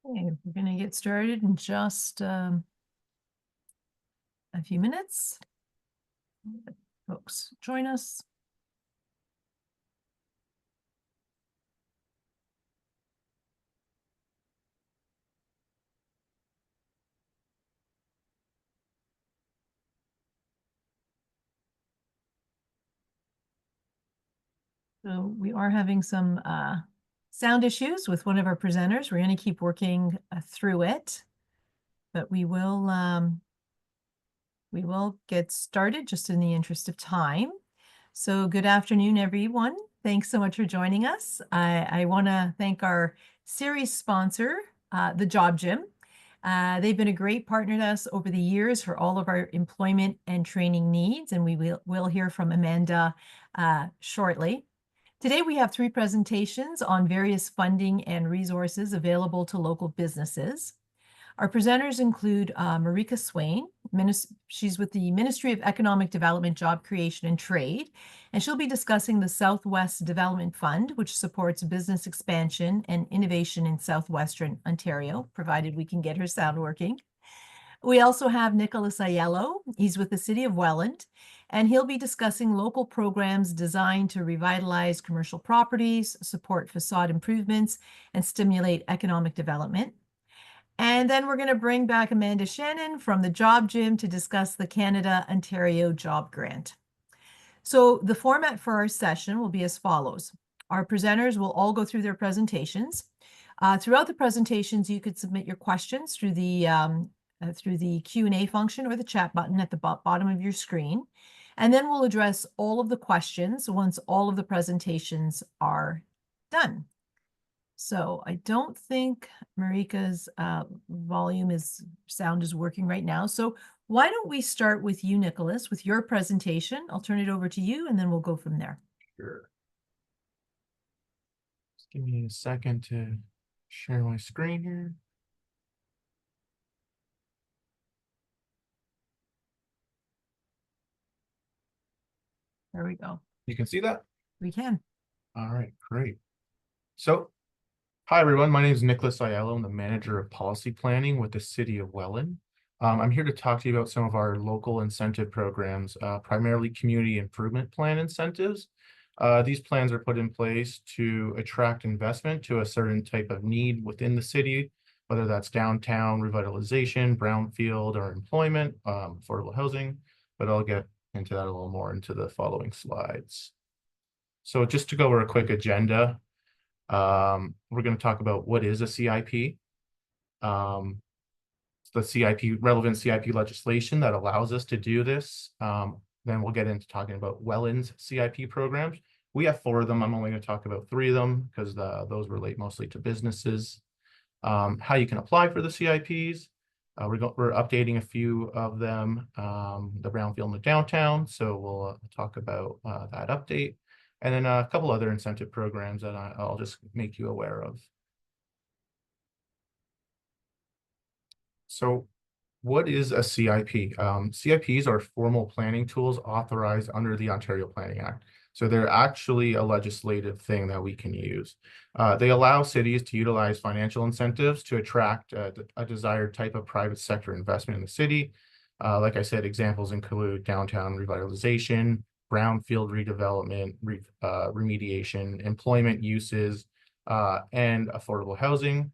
Okay, we're going to get started in just a few minutes. Let folks join us. So we are having some sound issues with one of our presenters. We're going to keep working through it, but we will get started just in the interest of time. So good afternoon, everyone. Thanks so much for joining us. I want to thank our series sponsor, the Job Gym. They've been a great partner to us over the years for all of our employment and training needs, and we will hear from Amanda shortly. Today, we have 3 presentations on various funding and resources available to local businesses. Our presenters include Marika Swain. She's with the Ministry of Economic Development, Job Creation and Trade, and she'll be discussing the Southwest Development Fund, which supports business expansion and innovation in Southwestern Ontario, provided we can get her sound working. We also have Nicholas Aiello. He's with the City of Welland, and he'll be discussing local programs designed to revitalize commercial properties, support facade improvements, and stimulate economic development. And then we're going to bring back Amanda Shannon from the Job Gym to discuss the Canada-Ontario Job Grant. So the format for our session will be as follows. Our presenters will all go through their presentations. Throughout the presentations, you could submit your questions through the Q&A function or the chat button at the bottom of your screen. And then we'll address all of the questions once all of the presentations are done. So I don't think Marika's sound is working right now. So why don't we start with you, Nicholas, with your presentation? I'll turn it over to you and then we'll go from there. Sure. Just give me a second to share my screen here. There we go. You can see that? We can. All right, great. So, hi everyone, my name is Nicholas Aiello. I'm the Manager of Policy Planning with the City of Welland. I'm here to talk to you about some of our local incentive programs, primarily community improvement plan incentives. These plans are put in place to attract investment to a certain type of need within the city, whether that's downtown revitalization, brownfield, or employment, affordable housing, but I'll get into that a little more into the following slides. So just to go over a quick agenda, we're going to talk about what is a CIP, the relevant CIP legislation that allows us to do this. Then we'll get into talking about Welland's CIP programs. We have 4 of them. I'm only going to talk about 3 of them because those relate mostly to businesses. How you can apply for the CIPs. We're updating a few of them, the brownfield and the downtown. So we'll talk about that update. And then a couple other incentive programs that I'll just make you aware of. So what is a CIP? CIPs are formal planning tools authorized under the Ontario Planning Act. So they're actually a legislative thing that we can use. They allow cities to utilize financial incentives to attract a desired type of private sector investment in the city. Like I said, examples include downtown revitalization, brownfield redevelopment, remediation, employment uses, and affordable housing.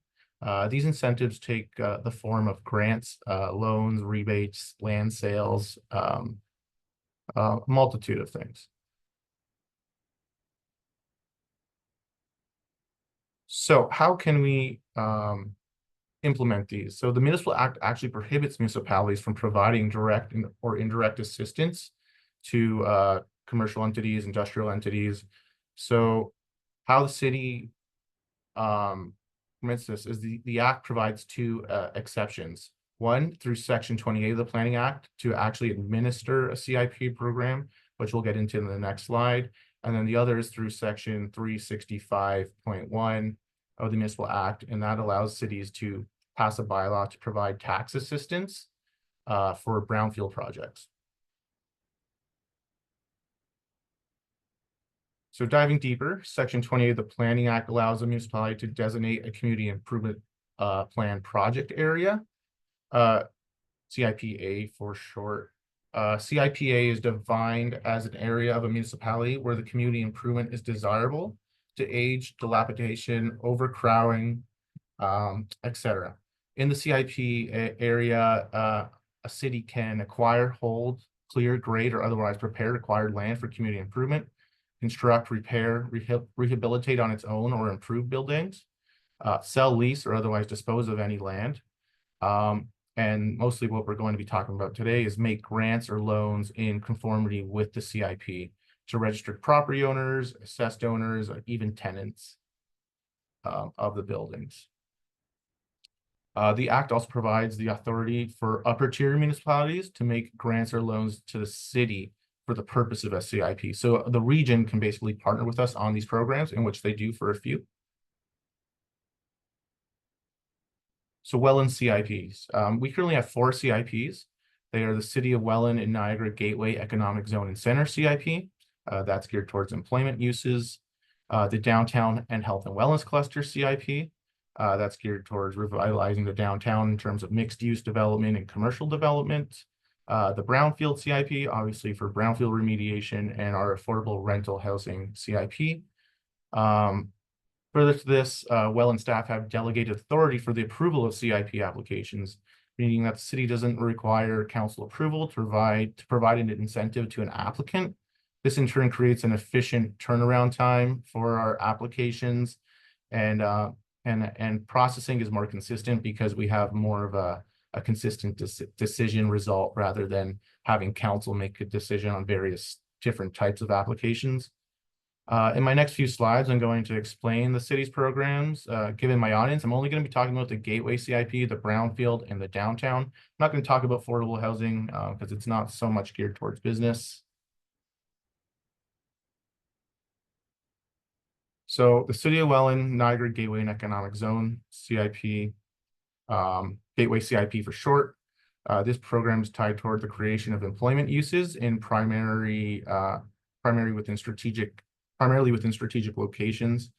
These incentives take the form of grants, loans, rebates, land sales, a multitude of things. So how can we implement these? So the Municipal Act actually prohibits municipalities from providing direct or indirect assistance to commercial entities, industrial entities. So how the city permits this is the Act provides 2 exceptions. One, through Section 28 of the Planning Act to actually administer a CIP program, which we'll get into in the next slide. And then the other is through Section 365.1 of the Municipal Act, and that allows cities to pass a bylaw to provide tax assistance for brownfield projects. So diving deeper, Section 28 of the Planning Act allows a municipality to designate a community improvement planned project area. Uh, CIPA for short. CIPA is defined as an area of a municipality where the community improvement is desirable to age, dilapidation, overcrowding, etc. In the CIP area, a city can acquire, hold, clear, grade, or otherwise prepare acquired land for community improvement, construct, repair, rehabilitate on its own or improve buildings, sell, lease, or otherwise dispose of any land. And mostly what we're going to be talking about today is make grants or loans in conformity with the CIP to registered property owners, assessed owners, or even tenants of the buildings. The Act also provides the authority for upper tier municipalities to make grants or loans to the city for the purpose of a CIP. So the region can basically partner with us on these programs, in which they do for a few. So Welland CIPs. We currently have 4 CIPs. They are the City of Welland and Niagara Gateway Economic Zone and Center CIP. That's geared towards employment uses. The Downtown and Health and Wellness Cluster CIP. That's geared towards revitalizing the downtown in terms of mixed use development and commercial development. The Brownfield CIP, obviously for brownfield remediation, and our affordable rental housing CIP. Further to this, Welland staff have delegated authority for the approval of CIP applications, meaning that the city doesn't require council approval to provide an incentive to an applicant. This in turn creates an efficient turnaround time for our applications, and processing is more consistent because we have more of a consistent decision result rather than having council make a decision on various different types of applications. In my next few slides, I'm going to explain the city's programs. Given my audience, I'm only going to be talking about the Gateway CIP, the Brownfield, and the Downtown. I'm not going to talk about affordable housing because it's not so much geared towards business. So the City of Welland, Niagara Gateway and Economic Zone, CIP, Gateway CIP for short. This program is tied toward the creation of employment uses in primarily within strategic locations.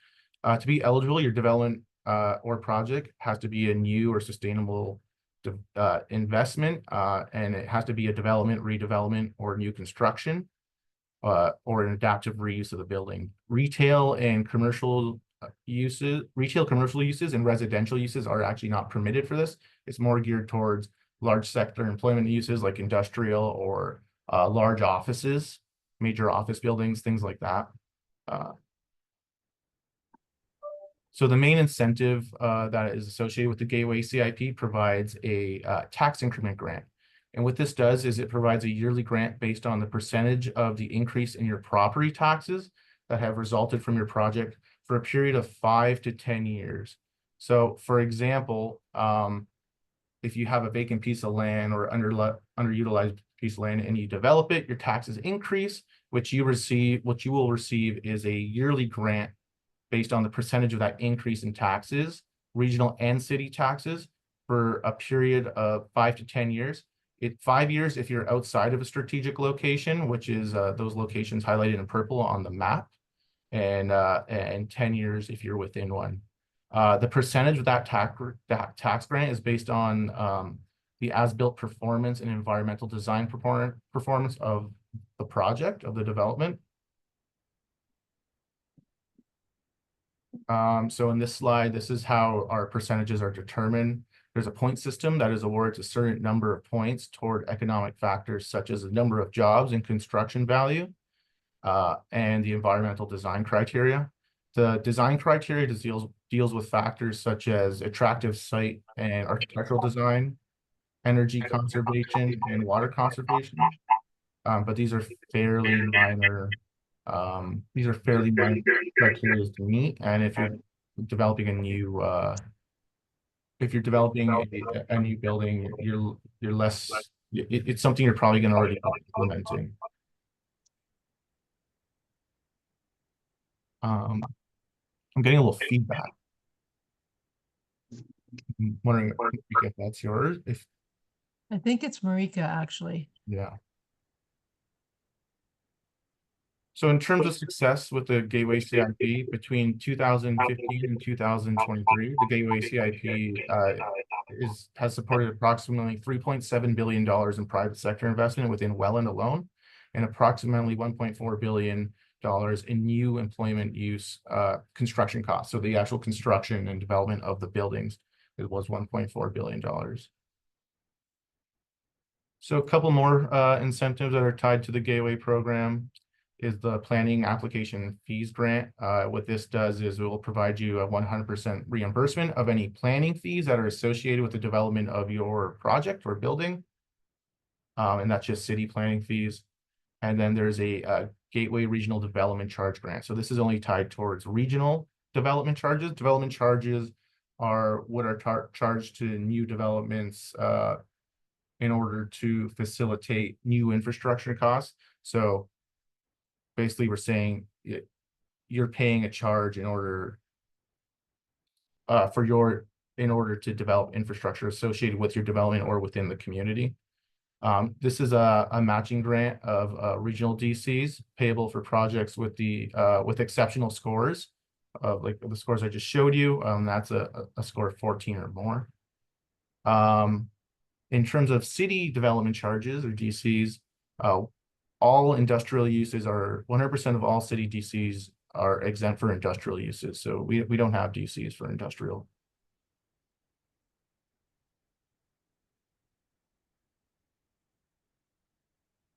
To be eligible, your development or project has to be a new or sustainable investment, and it has to be a development, redevelopment, or new construction, or an adaptive reuse of the building. Retail commercial uses and residential uses are actually not permitted for this. It's more geared towards large sector employment uses like industrial or large offices, major office buildings, things like that. So the main incentive that is associated with the Gateway CIP provides a tax increment grant. And what this does is it provides a yearly grant based on the percentage of the increase in your property taxes that have resulted from your project for a period of 5 to 10 years. So for example, if you have a vacant piece of land or underutilized piece of land and you develop it, your taxes increase. What you will receive is a yearly grant based on the percentage of that increase in taxes, regional and city taxes, for a period of 5 to 10 years. 5 years if you're outside of a strategic location, which is those locations highlighted in purple on the map, and 10 years if you're within one. The percentage of that tax grant is based on the as-built performance and environmental design performance of the project, of the development. So in this slide, this is how our percentages are determined. There's a point system that is awarded a certain number of points toward economic factors such as the number of jobs and construction value, and the environmental design criteria. The design criteria deals with factors such as attractive site and architectural design, energy conservation, and water conservation. But these are fairly minor. Criteria to meet, and if you're developing a new building, you're less. It's something you're probably going to already be implementing. I'm getting a little feedback. I'm wondering if that's yours. I think it's Marika, actually. Yeah. So in terms of success with the Gateway CIP between 2015 and 2023, the Gateway CIP has supported approximately $3.7 billion in private sector investment within Welland alone, and approximately $1.4 billion in new employment use construction costs. So the actual construction and development of the buildings, it was $1.4 billion. So a couple more incentives that are tied to the Gateway program is the planning application fees grant. What this does is it will provide you a 100% reimbursement of any planning fees that are associated with the development of your project or building. And that's just city planning fees. And then there's a Gateway Regional Development Charge Grant. So this is only tied towards regional development charges. Development charges are what are charged to new developments in order to facilitate new infrastructure costs. So basically we're saying you're paying a charge in order in order to develop infrastructure associated with your development or within the community. This is a matching grant of regional DCs payable for projects with with exceptional scores of like the scores I just showed you. That's a score of 14 or more. In terms of city development charges or DCs, all industrial uses are 100% of all city DCs are exempt for industrial uses. So we don't have DCs for industrial.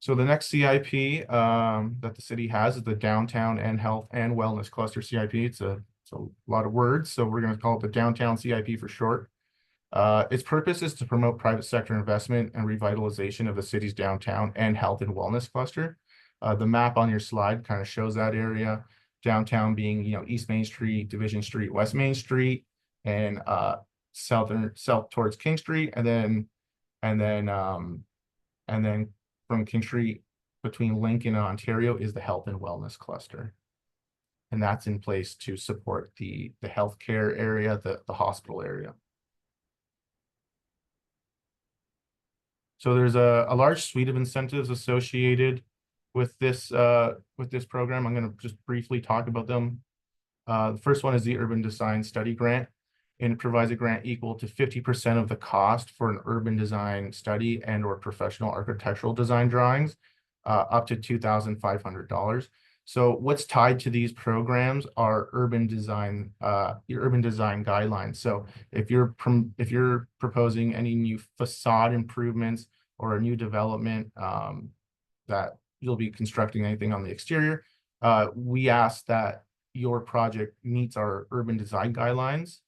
So the next CIP that the city has is the Downtown and Health and Wellness Cluster CIP. It's a lot of words, so we're going to call it the Downtown CIP for short. Its purpose is to promote private sector investment and revitalization of the city's downtown and health and wellness cluster. The map on your slide kind of shows that area. Downtown being, East Main Street, Division Street, West Main Street, and south towards King Street, and then from King Street between Lincoln and Ontario is the health and wellness cluster. And that's in place to support the healthcare area, the hospital area. So there's a large suite of incentives associated with this program. I'm going to just briefly talk about them. The first one is the Urban Design Study Grant, and it provides a grant equal to 50% of the cost for an urban design study and or professional architectural design drawings, up to $2,500. So what's tied to these programs are urban design guidelines. So if you're proposing any new facade improvements or a new development that you'll be constructing anything on the exterior, we ask that your project meets our urban design guidelines.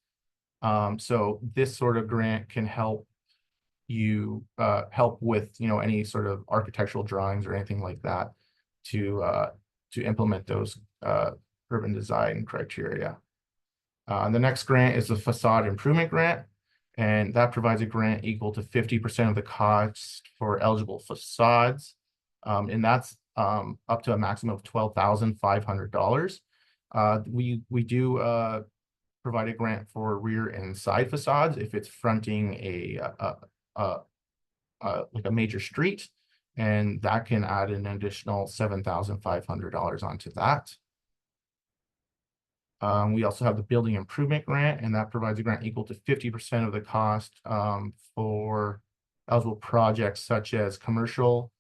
So this sort of grant can help you help with any sort of architectural drawings or anything like that to implement those urban design criteria. The next grant is the facade improvement grant, and that provides a grant equal to 50% of the cost for eligible facades, and that's up to a maximum of $12,500. We do provide a grant for rear and side facades if it's fronting like a major street, and that can add an additional $7,500 onto that. We also have the building improvement grant, and that provides a grant equal to 50% of the cost for eligible projects such as commercial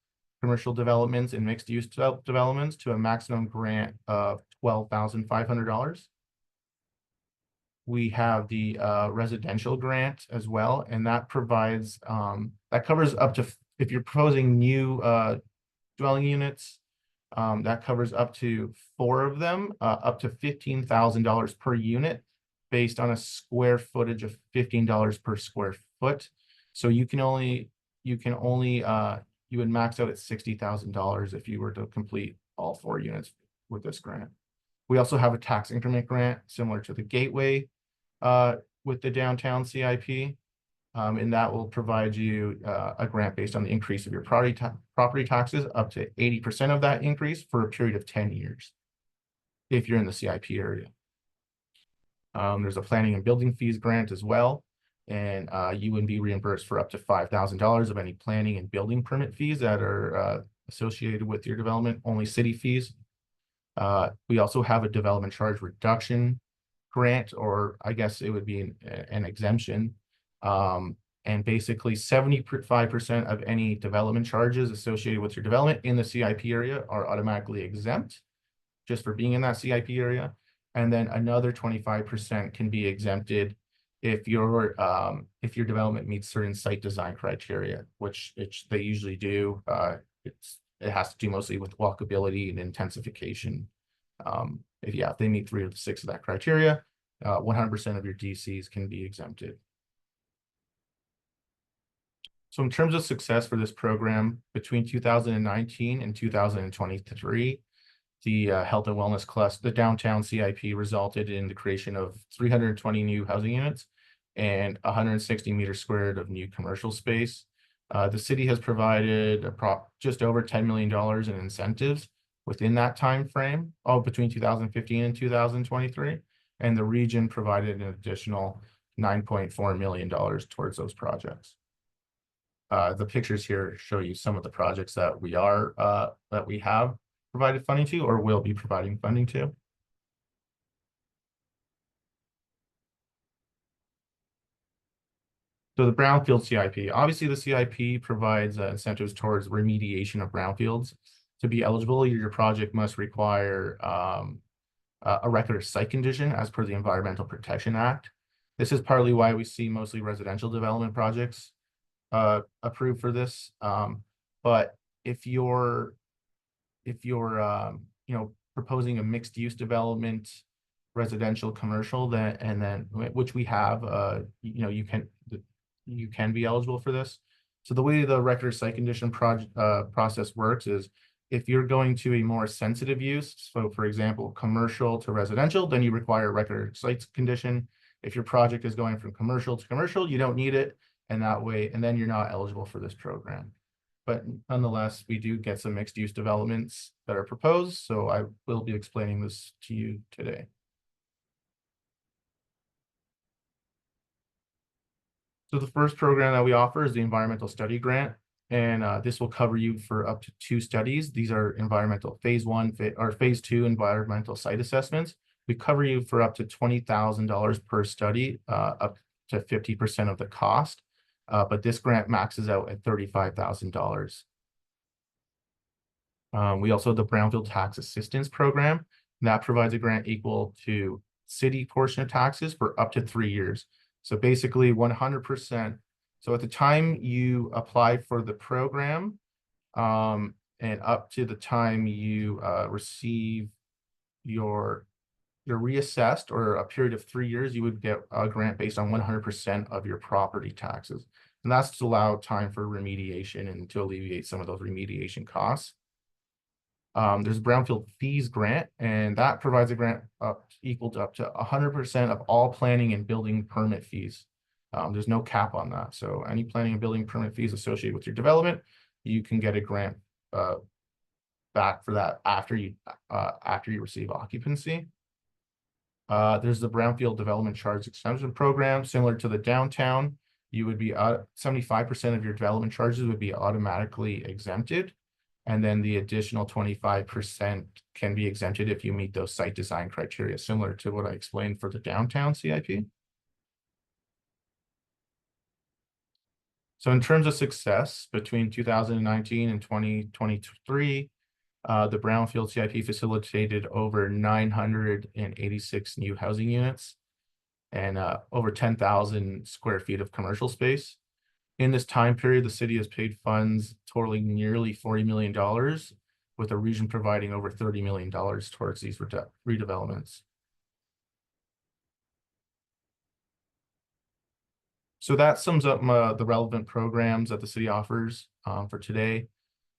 developments and mixed use developments to a maximum grant of $12,500. We have the residential grant as well, and that provides that covers up to, if you're proposing new dwelling units, that covers up to 4 of them, up to $15,000 per unit, based on a square footage of $15 per square foot. So you would max out at $60,000 if you were to complete all 4 units with this grant. We also have a tax increment grant similar to the Gateway with the Downtown CIP. And that will provide you a grant based on the increase of your property taxes, up to 80% of that increase for a period of 10 years, if you're in the CIP area. There's a planning and building fees grant as well, and you would be reimbursed for up to $5,000 of any planning and building permit fees that are associated with your development, only city fees. We also have a development charge reduction grant, or I guess it would be an exemption. And basically 75% of any development charges associated with your development in the CIP area are automatically exempt just for being in that CIP area. And then another 25% can be exempted if your development meets certain site design criteria, which they usually do. It has to do mostly with walkability and intensification. If they meet 3 of the 6 of that criteria, 100% of your DCs can be exempted. So in terms of success for this program, between 2019 and 2023, the health and wellness cluster, the downtown CIP resulted in the creation of 320 new housing units and 160 meters squared of new commercial space. The city has provided just over $10 million in incentives within that time frame, all between 2015 and 2023, and the region provided an additional $9.4 million towards those projects. The pictures here show you some of the projects that we have provided funding to or will be providing funding to. So the brownfield CIP, obviously the CIP provides incentives towards remediation of brownfields. To be eligible, your project must require a record of site condition as per the Environmental Protection Act. This is partly why we see mostly residential development projects approved for this. But if you're proposing a mixed use development, residential, commercial, which we have, you can be eligible for this. So the way the record of site condition process works is if you're going to a more sensitive use, so for example, commercial to residential, then you require a record of site condition. If your project is going from commercial to commercial, you don't need it, and then you're not eligible for this program. But nonetheless, we do get some mixed use developments that are proposed, so I will be explaining this to you today. So the first program that we offer is the Environmental Study Grant, and this will cover you for up to 2 studies. These are environmental phase 1 or phase 2 environmental site assessments. We cover you for up to $20,000 per study, up to 50% of the cost. But this grant maxes out at $35,000. We also have the Brownfield Tax Assistance Program. That provides a grant equal to city portion of taxes for up to 3 years. So basically 100%. So at the time you apply for the program, and up to the time you receive you're reassessed, or a period of 3 years, you would get a grant based on 100% of your property taxes. And that's to allow time for remediation and to alleviate some of those remediation costs. There's a Brownfield Fees Grant, and that provides a grant equal to up to 100% of all planning and building permit fees. There's no cap on that. So any planning and building permit fees associated with your development, you can get a grant back for that after you receive occupancy. There's the Brownfield Development Charge Exemption Program, similar to the downtown. You would be 75% of your development charges would be automatically exempted. And then the additional 25% can be exempted if you meet those site design criteria, similar to what I explained for the downtown CIP. So in terms of success, between 2019 and 2023, the Brownfield CIP facilitated over 986 new housing units and over 10,000 square feet of commercial space. In this time period, the city has paid funds totaling nearly $40 million, with the region providing over $30 million towards these redevelopments. So that sums up the relevant programs that the city offers for today.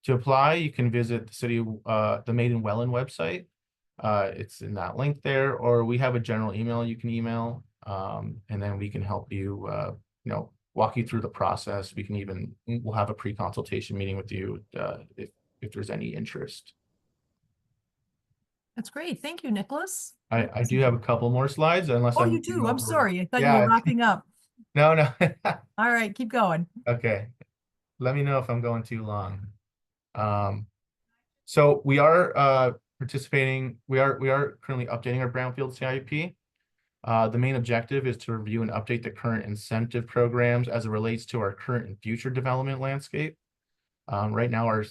To apply, you can visit the Made in Welland website. It's in that link there, or we have a general email you can email, and then we can help you, walk you through the process. We'll have a pre-consultation meeting with you if there's any interest. That's great. Thank you, Nicholas. I do have a couple more slides, unless Oh, I'm you do? I'm over. sorry. I thought you Yeah. were wrapping up. No. All right, keep going. Okay. Let me know if I'm going too long. So we are participating. We are currently updating our brownfield CIP. The main objective is to review and update the current incentive programs as it relates to our current and future development landscape. Right now,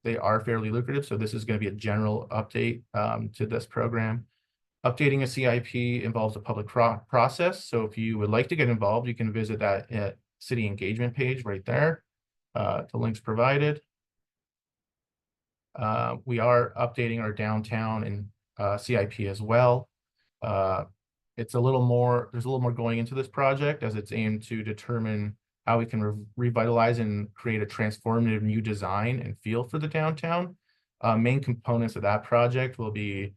they are fairly lucrative, so this is going to be a general update to this program. Updating a CIP involves a public process, so if you would like to get involved, you can visit that city engagement page right there. The link's provided. We are updating our downtown and CIP as well. There's a little more going into this project as it's aimed to determine how we can revitalize and create a transformative new design and feel for the downtown. Main components of that project will be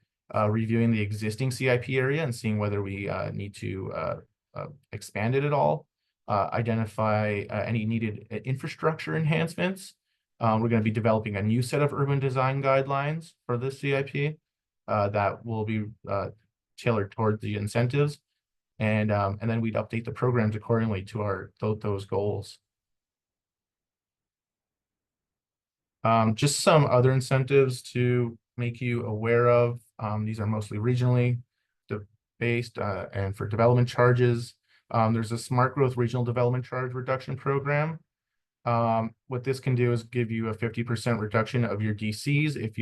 reviewing the existing CIP area and seeing whether we need to expand it at all, identify any needed infrastructure enhancements. We're going to be developing a new set of urban design guidelines for this CIP that will be tailored towards the incentives, and then we'd update the programs accordingly to those goals. Just some other incentives to make you aware of. These are mostly regionally based and for development charges. There's a Smart Growth Regional Development Charge Reduction Program. What this can do is give you a 50% reduction of your DCs if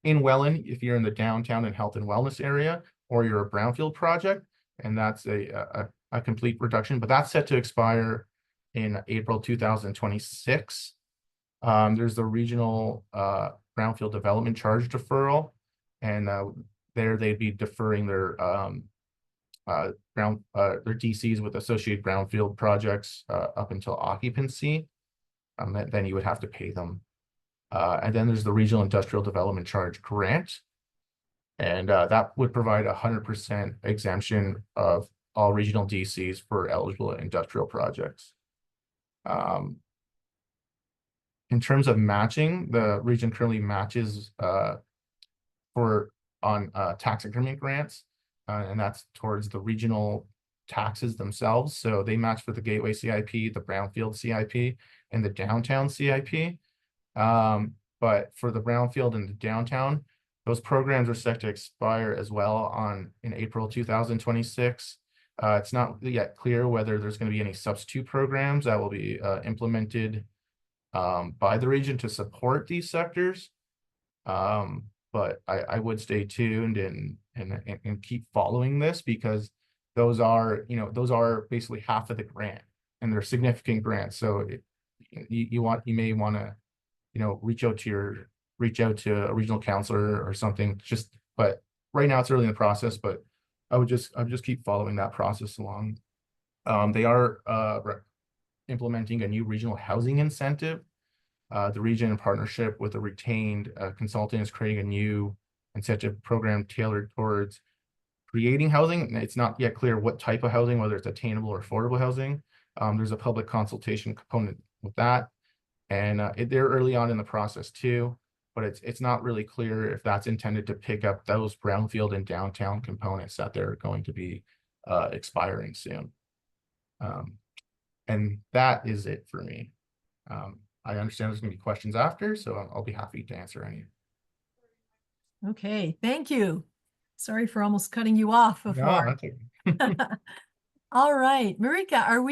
in Welland, if you're in the downtown and health and wellness area, or you're a brownfield project, and that's a complete reduction, but that's set to expire in April 2026. There's the regional brownfield development charge deferral, and there they'd be deferring their DCs with associated brownfield projects up until occupancy. Then you would have to pay them. And then there's the regional industrial development charge grant, and that would provide 100% exemption of all regional DCs for eligible industrial projects. In terms of matching, the region currently matches on tax increment grants, and that's towards the regional taxes themselves. So they match for the Gateway CIP, the Brownfield CIP, and the Downtown CIP. But for the brownfield and the downtown, those programs are set to expire as well in April 2026. It's not yet clear whether there's going to be any substitute programs that will be implemented by the region to support these sectors. But I would stay tuned and keep following this, because those are basically half of the grant, and they're significant grants. So you may want to reach out to a regional counselor or something. But right now it's early in the process, but I would just keep following that process along. They are implementing a new regional housing incentive. The region, in partnership with a retained consultant, is creating a new incentive program tailored towards creating housing. It's not yet clear what type of housing, whether it's attainable or affordable housing. There's a public consultation component with that. And they're early on in the process too, but it's not really clear if that's intended to pick up those brownfield and downtown components that they're going to be expiring soon. And that is it for me. I understand there's going to be questions after, so I'll be happy to answer any. Okay, thank you. Sorry for almost cutting you off before. No, that's okay. All right, Marika, are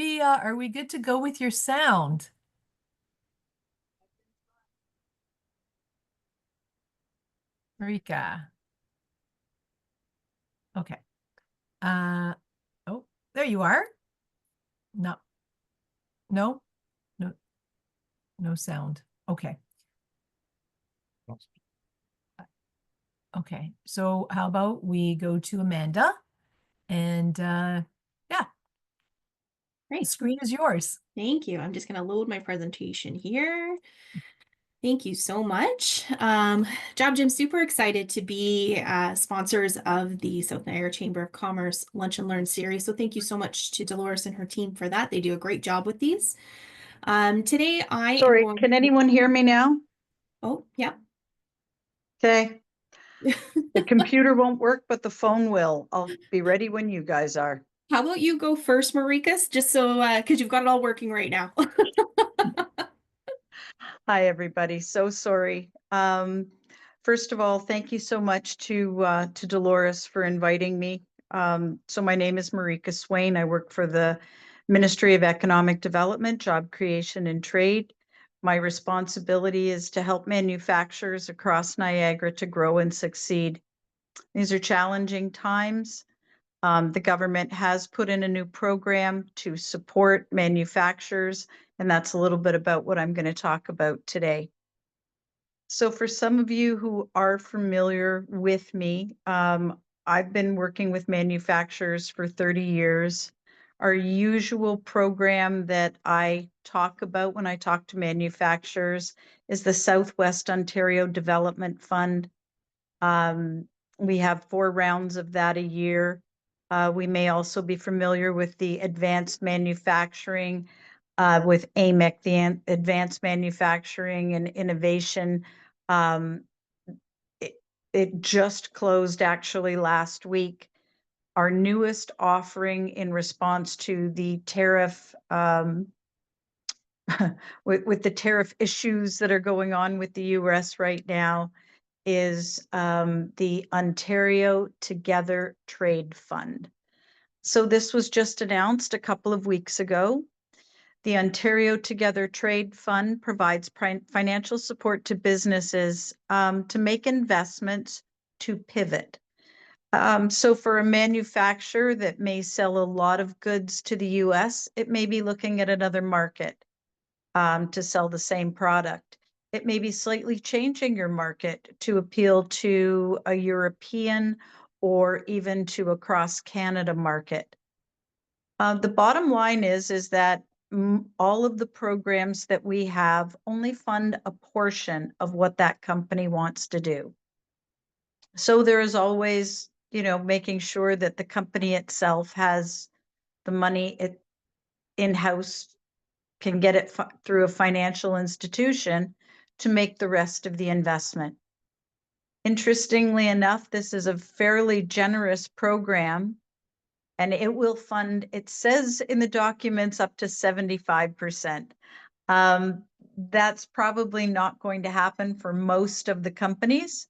we good to go with your sound? Marika. Okay. Oh, there you are. No. No. No. No sound. Okay. Okay. So how about we go to Amanda, and yeah, the Great. screen is yours. Thank you. I'm just going to load my presentation here. Thank you so much. Job Gym, super excited to be sponsors of the South Niagara Chamber of Commerce Lunch and Learn series. So thank you so much to Dolores and her team for that. They do a great job with these. Today I Sorry, am going can anyone hear me now? Oh, yeah. Okay. The computer won't work, but the phone will. I'll be ready when you guys are. How about you go first, Marikas, just so because you've got it all working right now. Hi, everybody. So sorry. First of all, thank you so much to Dolores for inviting me. So my name is Marika Swain. I work for the Ministry of Economic Development, Job Creation and Trade. My responsibility is to help manufacturers across Niagara to grow and succeed. These are challenging times. The government has put in a new program to support manufacturers, and that's a little bit about what I'm going to talk about today. So for some of you who are familiar with me, I've been working with manufacturers for 30 years. Our usual program that I talk about when I talk to manufacturers is the Southwest Ontario Development Fund. We have 4 rounds of that a year. We may also be familiar with the Advanced Manufacturing, with AMIC, the Advanced Manufacturing and Innovation. It just closed actually last week. Our newest offering in response to the tariff, with the tariff issues that are going on with the US right now, is the Ontario Together Trade Fund. So this was just announced a couple of weeks ago. The Ontario Together Trade Fund provides financial support to businesses to make investments to pivot. So for a manufacturer that may sell a lot of goods to the US, it may be looking at another market to sell the same product. It may be slightly changing your market to appeal to a European or even to a cross-Canada market. The bottom line is that all of the programs that we have only fund a portion of what that company wants to do. So there is always, making sure that the company itself has the money in-house, can get it through a financial institution to make the rest of the investment. Interestingly enough, this is a fairly generous program, and it will fund, it says in the documents, up to 75%. That's probably not going to happen for most of the companies.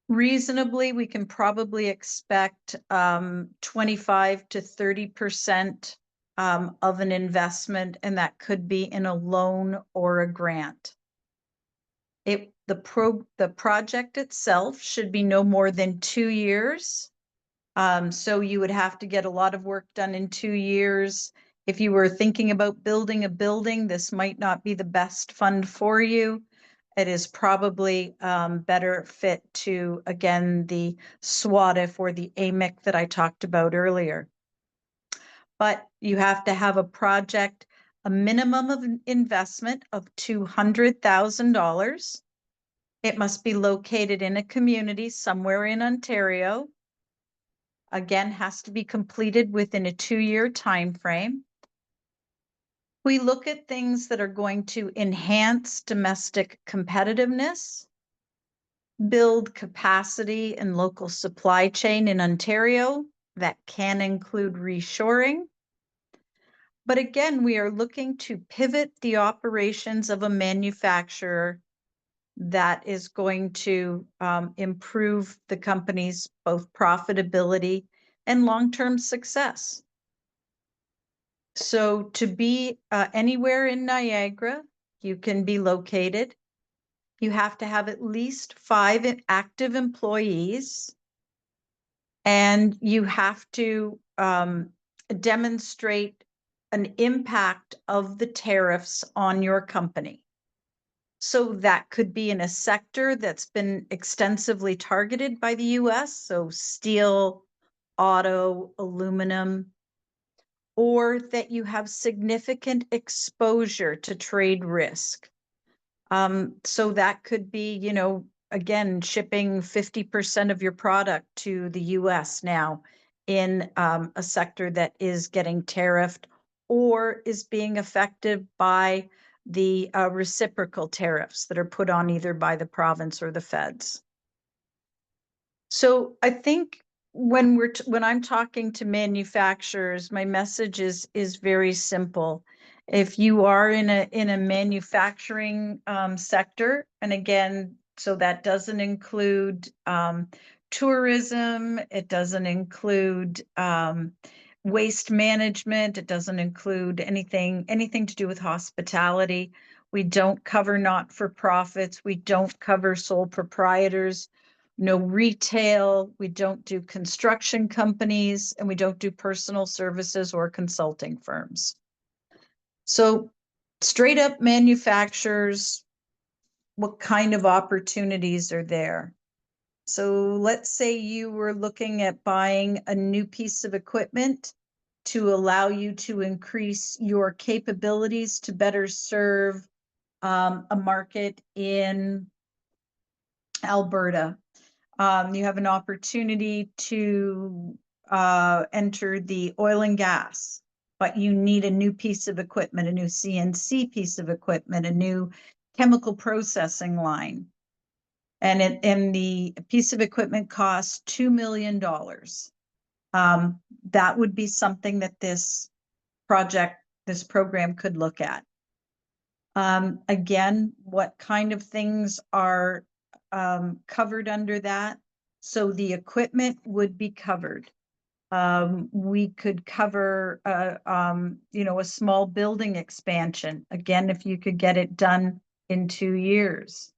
Reasonably, we can probably expect 25 to 30% of an investment, and that could be in a loan or a grant. The project itself should be no more than 2 years. So you would have to get a lot of work done in 2 years. If you were thinking about building a building, this might not be the best fund for you. It is probably better fit to, again, the SWATF or the AMIC that I talked about earlier. But you have to have a project, a minimum of investment of $200,000. It must be located in a community somewhere in Ontario. Again, has to be completed within a 2-year time frame. We look at things that are going to enhance domestic competitiveness, build capacity in local supply chain in Ontario. That can include reshoring. But again, we are looking to pivot the operations of a manufacturer that is going to improve the company's both profitability and long-term success. So to be anywhere in Niagara, you can be located. You have to have at least 5 active employees, and you have to demonstrate an impact of the tariffs on your company. So that could be in a sector that's been extensively targeted by the US, so steel, auto, aluminum, or that you have significant exposure to trade risk. So that could be, again, shipping 50% of your product to the US now in a sector that is getting tariffed or is being affected by the reciprocal tariffs that are put on either by the province or the feds. So I think when I'm talking to manufacturers, my message is very simple. If you are in a manufacturing sector, and again, So that doesn't include tourism. It doesn't include waste management. It doesn't include anything to do with hospitality. We don't cover not-for-profits. We don't cover sole proprietors. No retail. We don't do construction companies, and we don't do personal services or consulting firms. So straight up manufacturers, what kind of opportunities are there? So let's say you were looking at buying a new piece of equipment to allow you to increase your capabilities to better serve a market in Alberta. You have an opportunity to enter the oil and gas, but you need a new piece of equipment, a new CNC piece of equipment, a new chemical processing line. And the piece of equipment costs $2 million. That would be something that this program could look at. Again, what kind of things are covered under that? So the equipment would be covered. We could cover, a small building expansion. Again, if you could get it done in 2 years.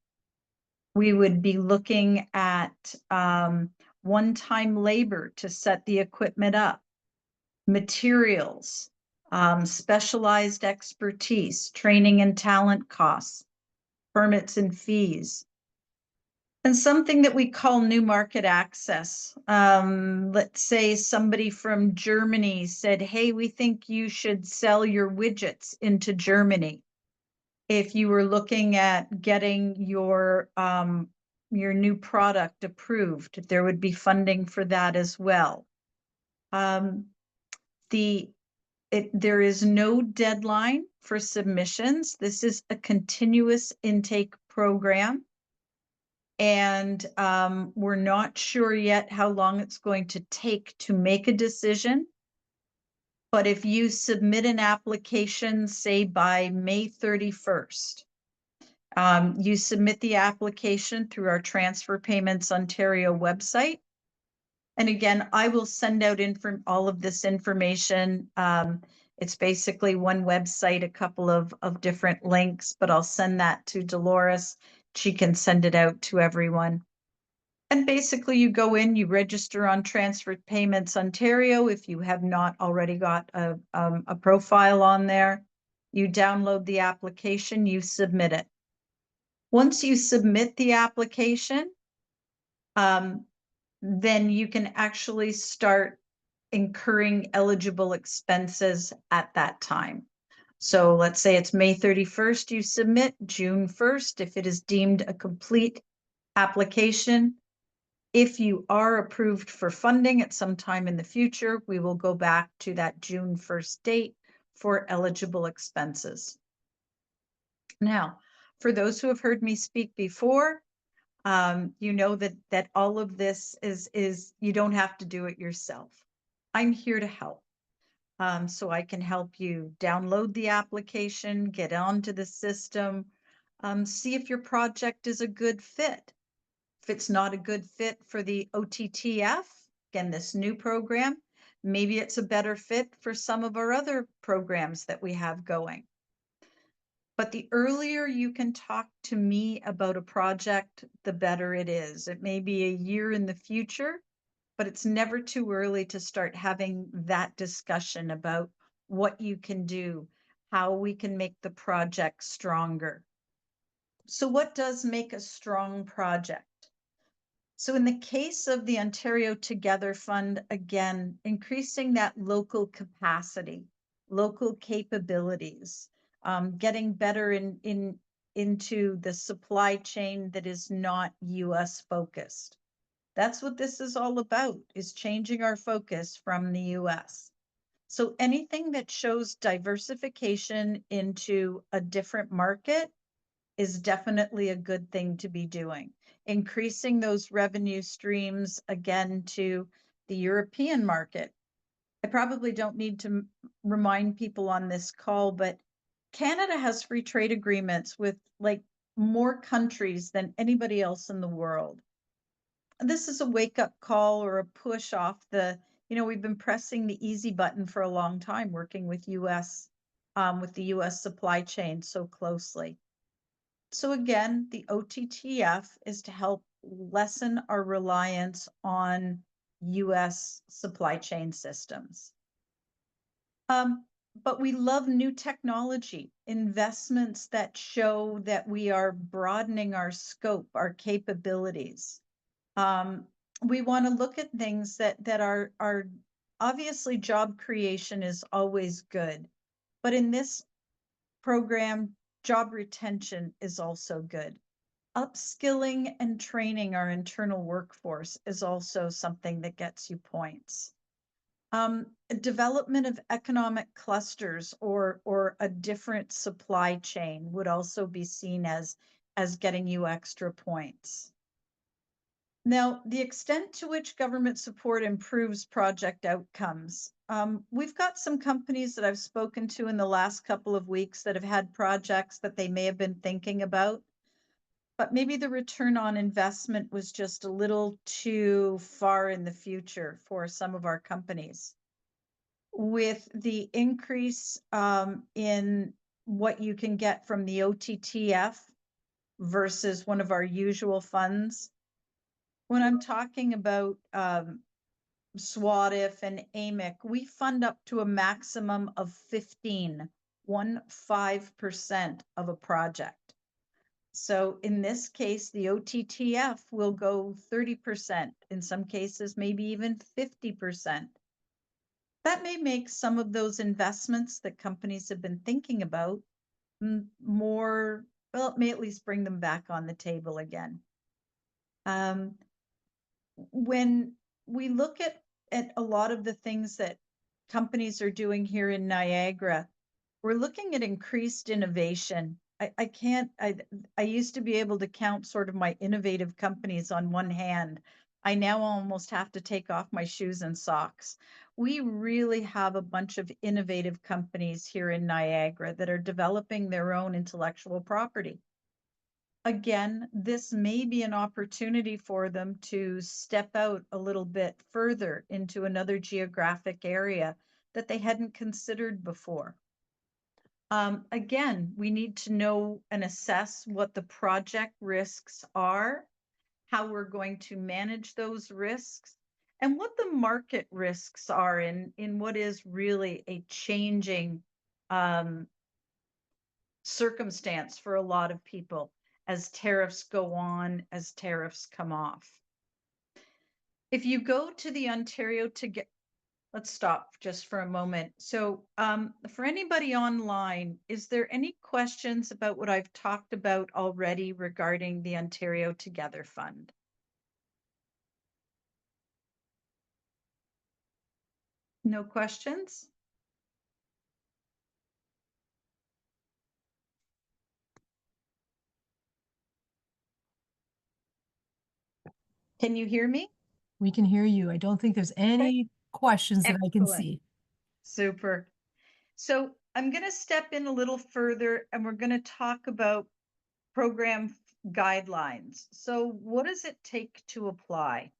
We would be looking at one-time labor to set the equipment up, materials, specialized expertise, training and talent costs, permits and fees, and something that we call new market access. Let's say somebody from Germany said, hey, we think you should sell your widgets into Germany. If you were looking at getting your new product approved, there would be funding for that as well. There is no deadline for submissions. This is a continuous intake program. And we're not sure yet how long it's going to take to make a decision. But if you submit an application, say by May 31st, you submit the application through our Transfer Payments Ontario website. And again, I will send out all of this information. It's basically one website, a couple of different links, but I'll send that to Dolores. She can send it out to everyone. And basically you go in, you register on Transfer Payments Ontario if you have not already got a profile on there. You download the application, you submit it. Once you submit the application, then you can actually start incurring eligible expenses at that time. So let's say it's May 31st, you submit, June 1st, if it is deemed a complete application. If you are approved for funding at some time in the future, we will go back to that June 1st date for eligible expenses. Now, for those who have heard me speak before, you know that all of this is you don't have to do it yourself. I'm here to help. So I can help you download the application, get onto the system, see if your project is a good fit. If it's not a good fit for the OTTF, again, this new program, maybe it's a better fit for some of our other programs that we have going. But the earlier you can talk to me about a project, the better it is. It may be a year in the future, but it's never too early to start having that discussion about what you can do, how we can make the project stronger. So what does make a strong project? So in the case of the Ontario Together Fund, again, increasing that local capacity, local capabilities, getting better into the supply chain that is not US focused. That's what this is all about, is changing our focus from the US. So anything that shows diversification into a different market is definitely a good thing to be doing. Increasing those revenue streams again to the European market. I probably don't need to remind people on this call, but Canada has free trade agreements with like more countries than anybody else in the world. This is a wake-up call or a push off the, we've been pressing the easy button for a long time, working with with the US supply chain so closely. So again, the OTTF is to help lessen our reliance on US supply chain systems. But we love new technology, investments that show that we are broadening our scope, our capabilities. We want to look at things that are obviously job creation is always good, but in this program, job retention is also good. Upskilling and training our internal workforce is also something that gets you points. Development of economic clusters or a different supply chain would also be seen as getting you extra points. Now, the extent to which government support improves project outcomes. We've got some companies that I've spoken to in the last couple of weeks that have had projects that they may have been thinking about, but maybe the return on investment was just a little too far in the future for some of our companies. With the increase in what you can get from the OTTF versus one of our usual funds, when I'm talking about SWATIF and AMIC, we fund up to a maximum of 15% of a project. So in this case, the OTTF will go 30%, in some cases, maybe even 50%. That may make some of those investments that companies have been thinking about more, well, it may at least bring them back on the table again. When we look at a lot of the things that companies are doing here in Niagara, we're looking at increased innovation. I used to be able to count sort of my innovative companies on one hand. I now almost have to take off my shoes and socks. We really have a bunch of innovative companies here in Niagara that are developing their own intellectual property. Again, this may be an opportunity for them to step out a little bit further into another geographic area that they hadn't considered before. Again, we need to know and assess what the project risks are, how we're going to manage those risks, and what the market risks are in what is really a changing circumstance for a lot of people as tariffs go on, as tariffs come off. If you go to the Ontario let's stop just for a moment. So for anybody online, is there any questions about what I've talked about already regarding the Ontario Together Fund? No questions? Can you hear me? We can hear you. I don't think there's any questions that I can Excellent. see. Super. So I'm going to step in a little further and we're going to talk about program guidelines. So what does it take to apply?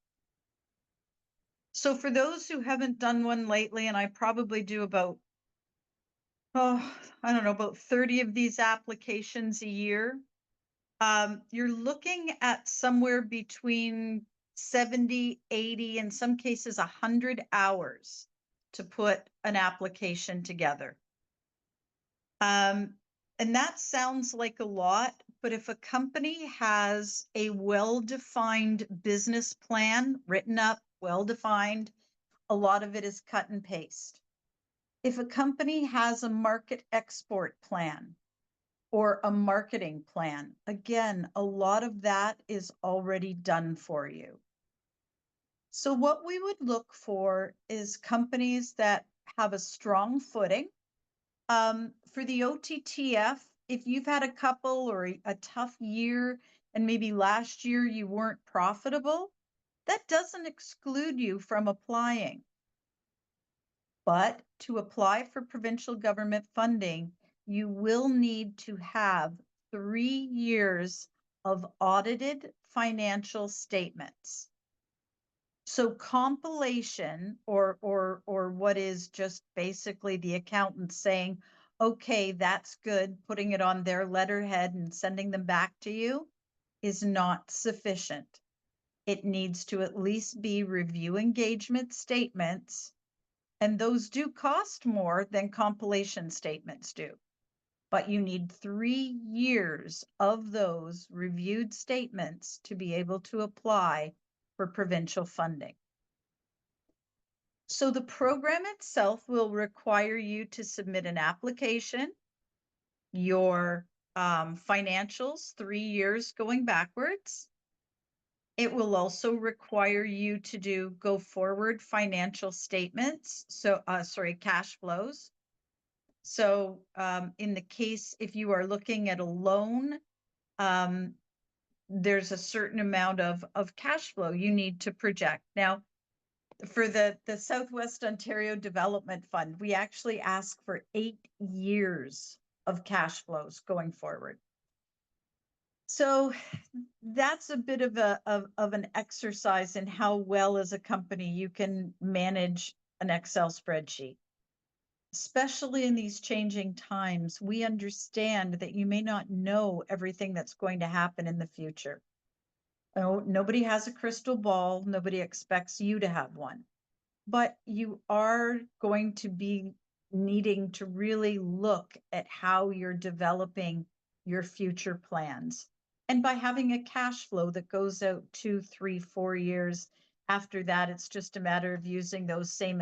So for those who haven't done one lately, and I probably do about, I don't know, about 30 of these applications a year, you're looking at somewhere between 70, 80, in some cases 100 hours to put an application together. And that sounds like a lot, but if a company has a well-defined business plan written up, well-defined, a lot of it is cut and paste. If a company has a market export plan or a marketing plan, again, a lot of that is already done for you. So what we would look for is companies that have a strong footing. For the OTTF, if you've had a couple or a tough year and maybe last year you weren't profitable, that doesn't exclude you from applying. But to apply for provincial government funding, you will need to have 3 years of audited financial statements. So compilation or what is just basically the accountant saying, okay, that's good, putting it on their letterhead and sending them back to you is not sufficient. It needs to at least be review engagement statements, and those do cost more than compilation statements do. But you need 3 years of those reviewed statements to be able to apply for provincial funding. So the program itself will require you to submit an application, your financials, 3 years going backwards. It will also require you to do go forward financial statements. So, cash flows. So in the case, if you are looking at a loan, there's a certain amount of cash flow you need to project. Now, for the Southwest Ontario Development Fund, we actually ask for 8 years of cash flows going forward. So that's a bit of an exercise in how well as a company you can manage an Excel spreadsheet. Especially in these changing times, we understand that you may not know everything that's going to happen in the future. Oh, nobody has a crystal ball. Nobody expects you to have one. But you are going to be needing to really look at how you're developing your future plans. And by having a cash flow that goes out 2, 3, 4 years, after that, it's just a matter of using those same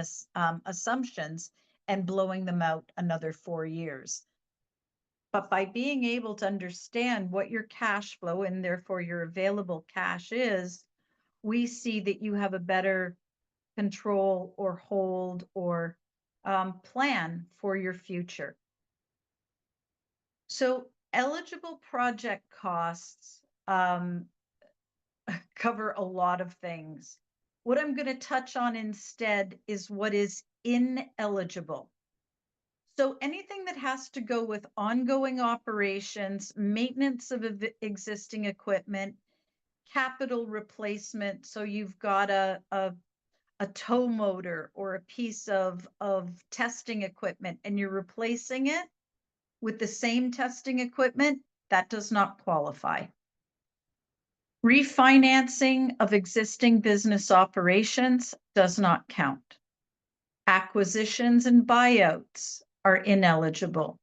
assumptions and blowing them out another 4 years. But by being able to understand what your cash flow and therefore your available cash is, we see that you have a better control or hold or plan for your future. So eligible project costs cover a lot of things. What I'm going to touch on instead is what is ineligible. So anything that has to go with ongoing operations, maintenance of existing equipment, capital replacement. So you've got a tow motor or a piece of testing equipment and you're replacing it with the same testing equipment, that does not qualify. Refinancing of existing business operations does not count. Acquisitions and buyouts are ineligible.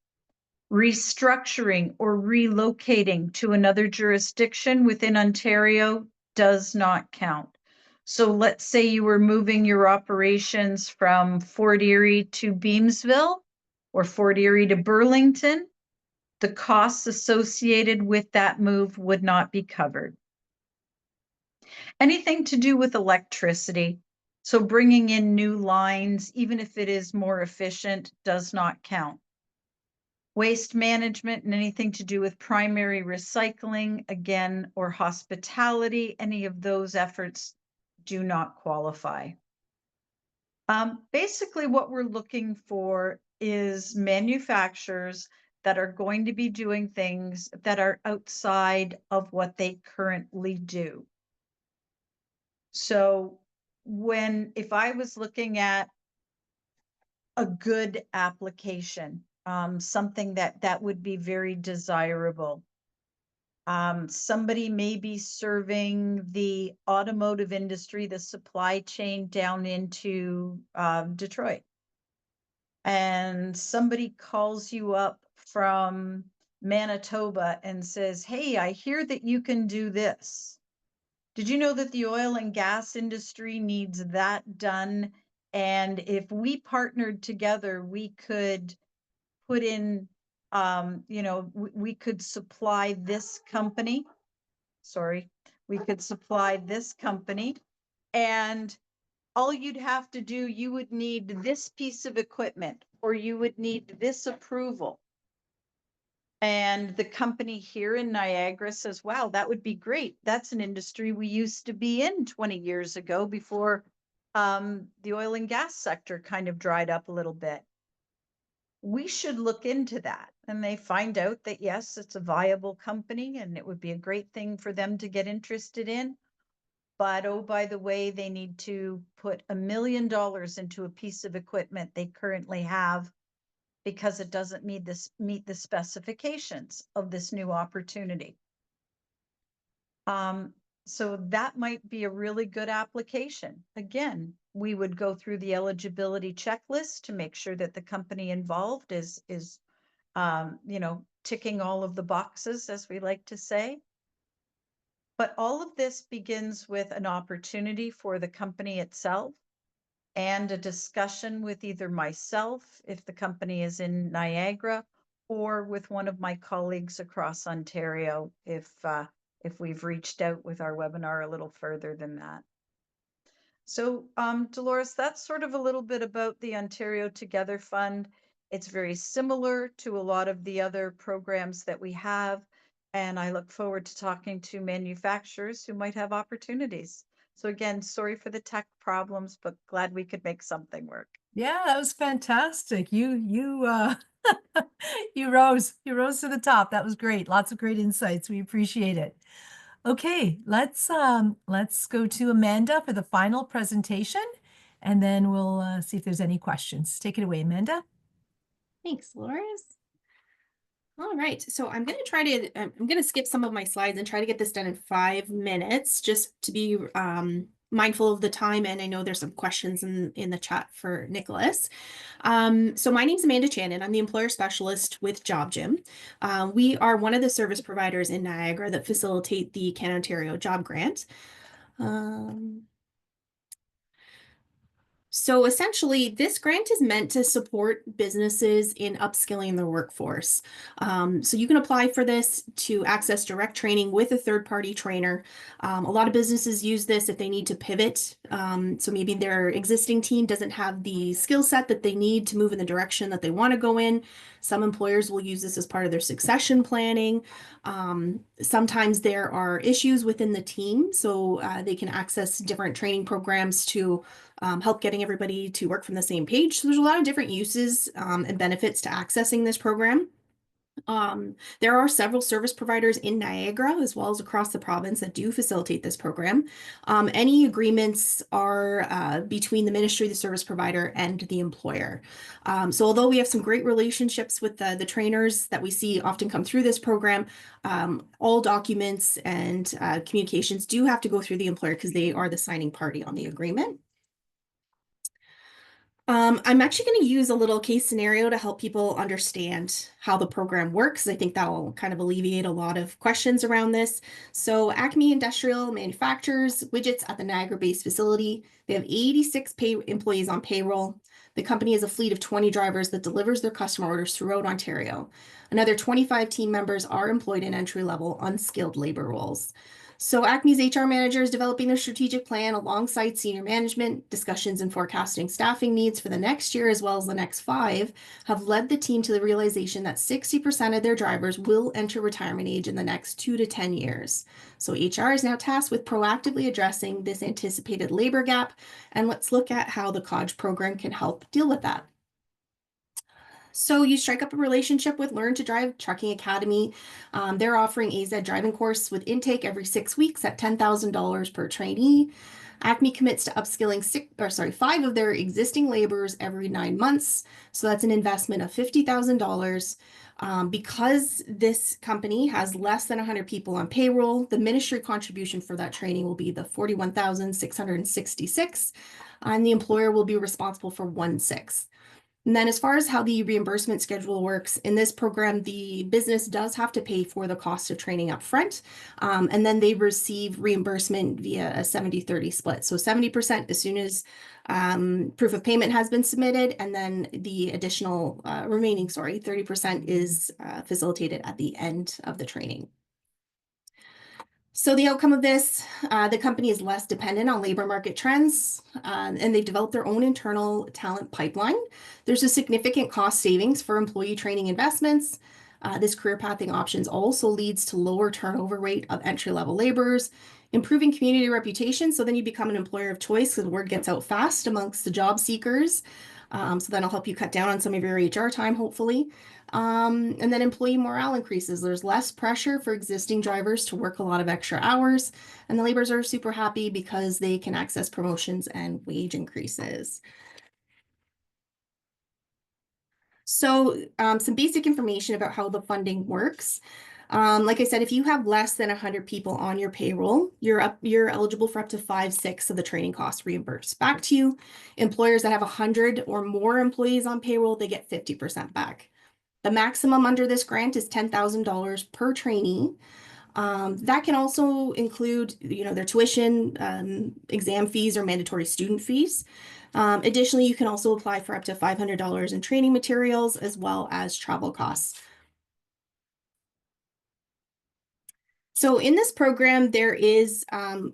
Restructuring or relocating to another jurisdiction within Ontario does not count. So let's say you were moving your operations from Fort Erie to Beamsville or Fort Erie to Burlington. The costs associated with that move would not be covered. Anything to do with electricity, so bringing in new lines, even if it is more efficient, does not count. Waste management and anything to do with primary recycling, again, or hospitality, any of those efforts do not qualify. Basically, what we're looking for is manufacturers that are going to be doing things that are outside of what they currently do. So if I was looking at a good application, something that would be very desirable. Somebody may be serving the automotive industry, the supply chain down into Detroit. And somebody calls you up from Manitoba and says, hey, I hear that you can do this. Did you know that the oil and gas industry needs that done? And if we partnered together, we could put in, we could supply this company. We could supply this company. And all you'd have to do, you would need this piece of equipment, or you would need this approval. And the company here in Niagara says, wow, that would be great. That's an industry we used to be in 20 years ago before the oil and gas sector kind of dried up a little bit. we should look into that. And they find out that, yes, it's a viable company and it would be a great thing for them to get interested in. But oh, by the way, they need to put $1 million into a piece of equipment they currently have because it doesn't meet the specifications of this new opportunity. So that might be a really good application. Again, we would go through the eligibility checklist to make sure that the company involved is you know, ticking all of the boxes, as we like to say. But all of this begins with an opportunity for the company itself and a discussion with either myself, if the company is in Niagara, or with one of my colleagues across Ontario, if we've reached out with our webinar a little further than that. So, Dolores, that's sort of a little bit about the Ontario Together Fund. It's very similar to a lot of the other programs that we have, and I look forward to talking to manufacturers who might have opportunities. So again, sorry for the tech problems, but glad we could make something work. Yeah, that was fantastic. You rose to the top. That was great. Lots of great insights. We appreciate it. Okay, let's go to Amanda for the final presentation, and then we'll see if there's any questions. Take it away, Amanda. Thanks, Loris. All right, so I'm going to skip some of my slides and try to get this done in 5 minutes, just to be mindful of the time. And I know there's some questions in the chat for Nicholas. So my name's Amanda Channon. I'm the employer specialist with JobGym. We are one of the service providers in Niagara that facilitate the Can Ontario Job Grant. So essentially, this grant is meant to support businesses in upskilling their workforce. So you can apply for this to access direct training with a third-party trainer. A lot of businesses use this if they need to pivot. So maybe their existing team doesn't have the skill set that they need to move in the direction that they want to go in. Some employers will use this as part of their succession planning. Sometimes there are issues within the team, so they can access different training programs to help getting everybody to work from the same page. So there's a lot of different uses and benefits to accessing this program. There are several service providers in Niagara as well as across the province that do facilitate this program. Any agreements are between the ministry, the service provider, and the employer. So although we have some great relationships with the trainers that we see often come through this program, all documents and communications do have to go through the employer because they are the signing party on the agreement. I'm actually going to use a little case scenario to help people understand how the program works. I think that will kind of alleviate a lot of questions around this. So Acme Industrial manufactures widgets at the Niagara-based facility. They have 86 employees on payroll. The company has a fleet of 20 drivers that delivers their customer orders throughout Ontario. Another 25 team members are employed in entry-level unskilled labor roles. So Acme's HR manager is developing their strategic plan alongside senior management. Discussions and forecasting staffing needs for the next year as well as the next 5 have led the team to the realization that 60% of their drivers will enter retirement age in the next 2 to 10 years. So HR is now tasked with proactively addressing this anticipated labor gap, and let's look at how the CODGE program can help deal with that. So you strike up a relationship with Learn to Drive Trucking Academy. They're offering AZ driving course with intake every 6 weeks at $10,000 per trainee. Acme commits to upskilling 5 of their existing laborers every 9 months. So that's an investment of $50,000. Because this company has less than 100 people on payroll, the ministry contribution for that training will be the $41,666, and the employer will be responsible for 1/6. And then as far as how the reimbursement schedule works, in this program, the business does have to pay for the cost of training up front, and then they receive reimbursement via a 70-30 split. So 70% as soon as proof of payment has been submitted, and then the additional remaining 30% is facilitated at the end of the training. So the outcome of this, the company is less dependent on labor market trends, and they've developed their own internal talent pipeline. There's a significant cost savings for employee training investments. This career pathing options also leads to lower turnover rate of entry-level laborers, improving community reputation. So then you become an employer of choice because the word gets out fast amongst the job seekers. So that'll help you cut down on some of your HR time, hopefully. And then employee morale increases. There's less pressure for existing drivers to work a lot of extra hours, and the laborers are super happy because they can access promotions and wage increases. So some basic information about how the funding works. Like I said, if you have less than 100 people on your payroll, you're eligible for up to 5/6 of the training costs reimbursed back to you. Employers that have 100 or more employees on payroll, they get 50% back. The maximum under this grant is $10,000 per trainee. That can also include, their tuition, exam fees, or mandatory student fees. Additionally, you can also apply for up to $500 in training materials as well as travel costs. So in this program, there is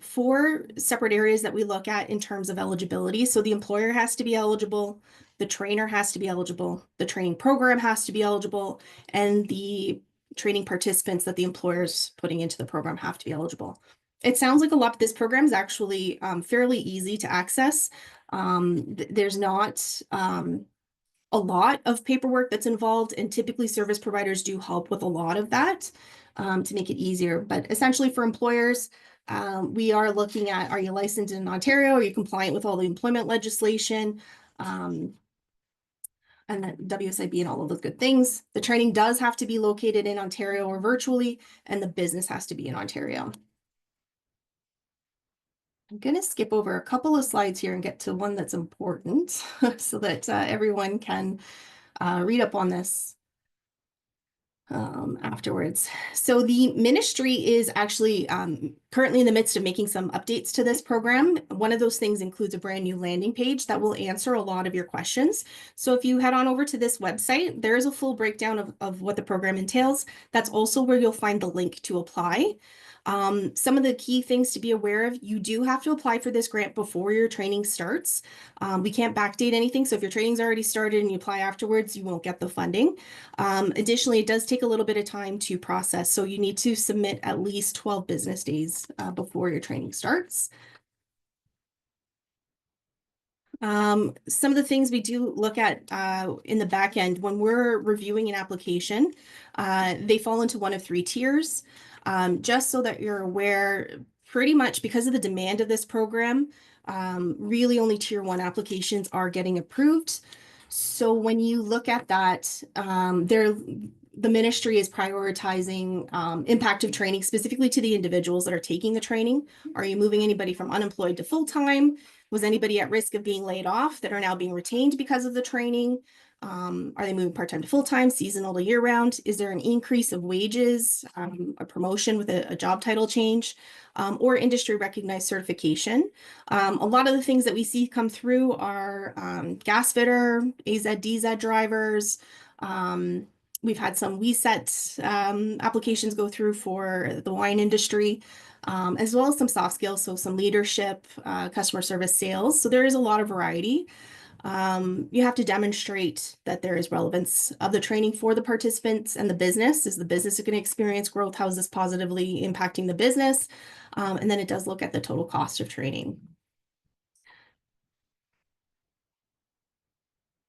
4 separate areas that we look at in terms of eligibility. So the employer has to be eligible, the trainer has to be eligible, the training program has to be eligible, and the training participants that the employer's putting into the program have to be eligible. It sounds like a lot, but this program is actually fairly easy to access. There's not a lot of paperwork that's involved, and typically service providers do help with a lot of that to make it easier. But essentially for employers, we are looking at, are you licensed in Ontario? Are you compliant with all the employment legislation? And then WSIB and all of those good things. The training does have to be located in Ontario or virtually, and the business has to be in Ontario. I'm going to skip over a couple of slides here and get to one that's important so that everyone can read up on this afterwards. So the ministry is actually currently in the midst of making some updates to this program. One of those things includes a brand new landing page that will answer a lot of your questions. So if you head on over to this website, there is a full breakdown of what the program entails. That's also where you'll find the link to apply. Some of the key things to be aware of: you do have to apply for this grant before your training starts. We can't backdate anything, so if your training's already started and you apply afterwards, you won't get the funding. Additionally, it does take a little bit of time to process, so you need to submit at least 12 business days before your training starts. Some of the things we do look at in the back end when we're reviewing an application, they fall into one of 3 tiers. Just so that you're aware, pretty much because of the demand of this program, really only tier 1 applications are getting approved. So when you look at that, the ministry is prioritizing impactive training specifically to the individuals that are taking the training. Are you moving anybody from unemployed to full-time? Was anybody at risk of being laid off that are now being retained because of the training? Are they moving part-time to full-time, seasonal to year-round? Is there an increase of wages, a promotion with a job title change, or industry recognized certification? A lot of the things that we see come through are gas fitter, AZ, DZ drivers. We've had some WeSet applications go through for the wine industry, as well as some soft skills, so some leadership, customer service, sales. So there is a lot of variety. You have to demonstrate that there is relevance of the training for the participants and the business. Is the business going to experience growth? How is this positively impacting the business? And then it does look at the total cost of training.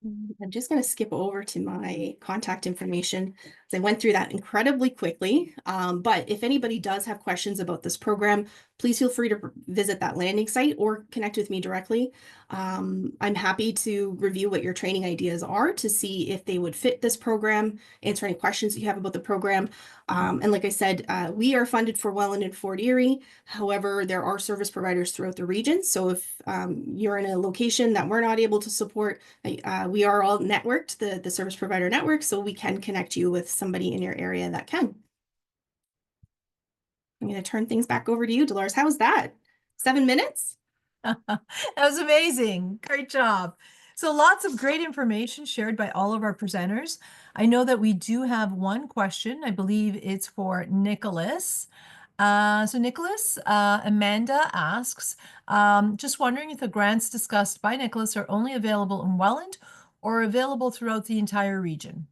I'm just going to skip over to my contact information. I went through that incredibly quickly, but if anybody does have questions about this program, please feel free to visit that landing site or connect with me directly. I'm happy to review what your training ideas are to see if they would fit this program, answer any questions you have about the program. And like I said, we are funded for Welland and Fort Erie. However, there are service providers throughout the region. So if you're in a location that we're not able to support, we are all networked, the service provider network, so we can connect you with somebody in your area that can. I'm going to turn things back over to you, Dolores. How was that? 7 minutes? That was amazing. Great job. So lots of great information shared by all of our presenters. I know that we do have one question. I believe it's for Nicholas. So Nicholas, Amanda asks, just wondering if the grants discussed by Nicholas are only available in Welland or available throughout the entire region?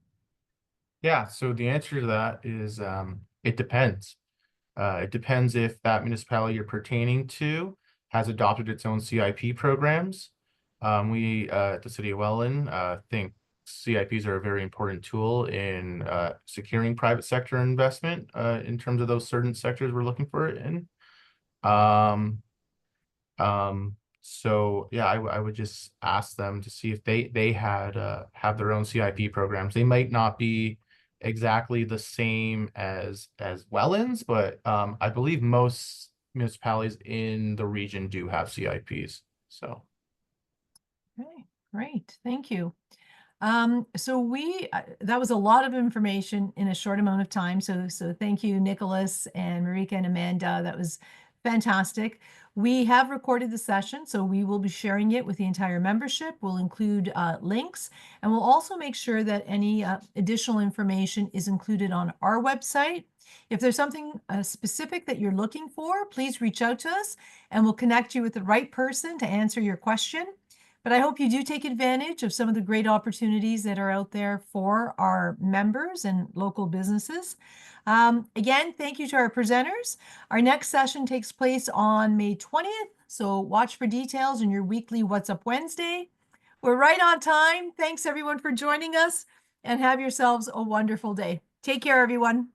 Yeah, so the answer to that is it depends. It depends if that municipality you're pertaining to has adopted its own CIP programs. We at the city of Welland think CIPs are a very important tool in securing private sector investment in terms of those certain sectors we're looking for it in. So yeah, I would just ask them to see if they had have their own CIP programs. They might not be exactly the same as Welland's, but I believe most municipalities in the region do have CIPs. So Okay, great. Thank you. So that was a lot of information in a short amount of time. So thank you, Nicholas and Marika and Amanda. That was fantastic. We have recorded the session, so we will be sharing it with the entire membership. We'll include links, and we'll also make sure that any additional information is included on our website. If there's something specific that you're looking for, please reach out to us, and we'll connect you with the right person to answer your question. But I hope you do take advantage of some of the great opportunities that are out there for our members and local businesses. Again, thank you to our presenters. Our next session takes place on May 20th, so watch for details in your weekly What's Up Wednesday. We're right on time. Thanks everyone for joining us, and have yourselves a wonderful day. Take care, everyone.